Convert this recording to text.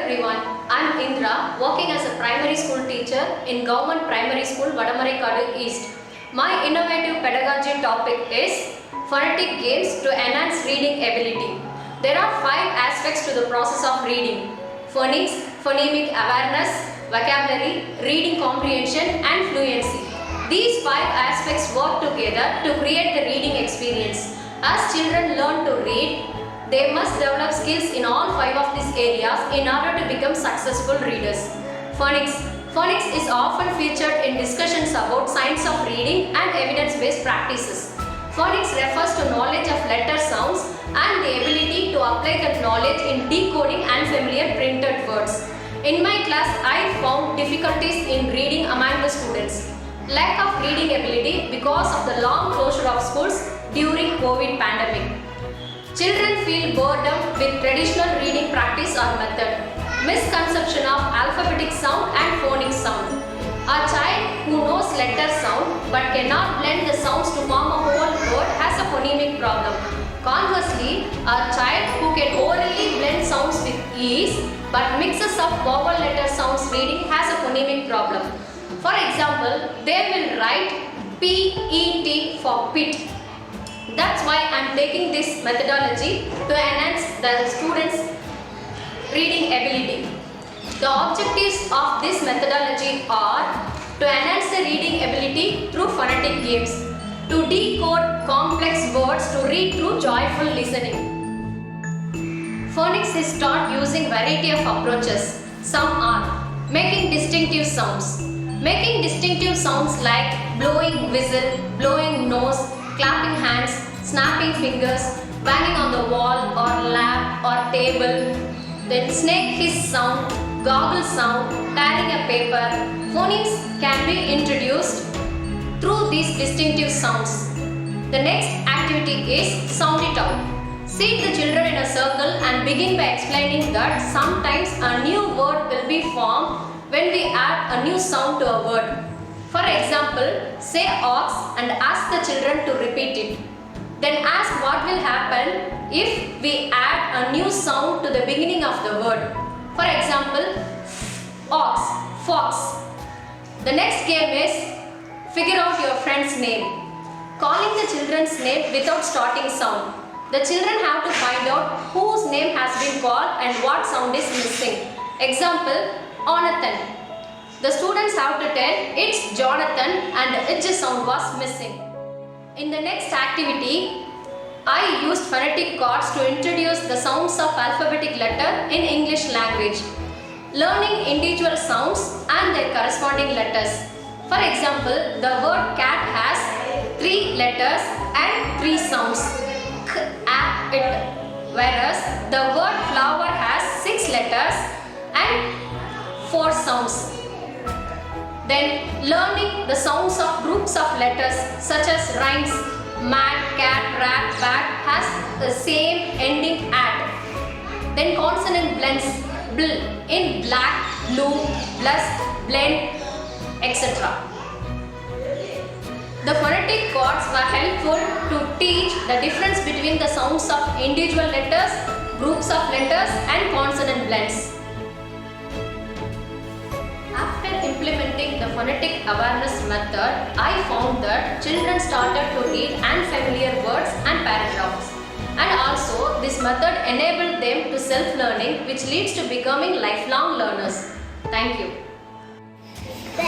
everyone, I am Indira, working as a primary school teacher in Government Primary School, Vadamaraicadu East. My innovative pedagogy topic is phonetic games to enhance reading ability. There are 5 aspects to the process of reading: phonics, phonemic awareness, vocabulary, reading comprehension and fluency. These 5 aspects work together to create the reading experience. As children learn to read, they must develop skills in all 5 of these areas in order to become successful readers. Phonics. Phonics is often featured in discussions about science of reading and evidence-based practices. Phonics refers to knowledge of letter sounds and the ability to apply that knowledge in decoding unfamiliar printed words. In my class, I found difficulties in reading among the students. Lack of reading ability because of the long closure of schools during COVID pandemic. Children feel boredom with traditional reading practice or method. Misconception of alphabetic sound and phonic sound. A child who knows letter sound but cannot blend the sounds to form a whole word has a phonemic problem. Conversely, a child who can orally blend sounds with ease but mixes up vowel letter sounds reading has a phonemic problem. For example, they will write PET for pit. That's why I am taking this methodology to enhance the students' reading ability. The objectives of this methodology are to enhance the reading ability through phonetic games, to decode complex words to read through joyful listening. Phonics is taught using variety of approaches. Some are making distinctive sounds. Making distinctive sounds like blowing whistle, blowing nose, clapping hands, snapping fingers, banging on the wall or lap or table. Then snake hiss sound, goggle sound, tearing a paper. Phonemes can be introduced through these distinctive sounds. The next activity is sound it out. Seat the children in a circle and begin by explaining that sometimes a new word will be formed when we add a new sound to a word. For example, say ox and ask the children to repeat it. Then ask what will happen if we add a new sound to the beginning of the word. For example, ox, fox. The next game is figure out your friend's name. Calling the children's name without starting sound. The children have to find out whose name has been called and what sound is missing. Example, Onathan. The students have to tell it's Jonathan and the H sound was missing. In the next activity, I used phonetic chords to introduce the sounds of alphabetic letter in English language, learning individual sounds and their corresponding letters. For example, the word cat has 3 letters and 3 sounds, k, a, it, whereas the word flower has 6 letters and 4 sounds. Then learning the sounds of groups of letters such as rhymes, mat, cat, rat, bat has the same ending at. Then consonant blends, bl in black, blue, plus, blend, etc. The phonetic chords were helpful to teach the difference between the sounds of individual letters, groups of letters and consonant blends. After implementing the phonetic awareness method, I found that children started to read unfamiliar words and paragraphs. And also, this method enabled them to self-learning, which leads to becoming lifelong learners. Thank you. The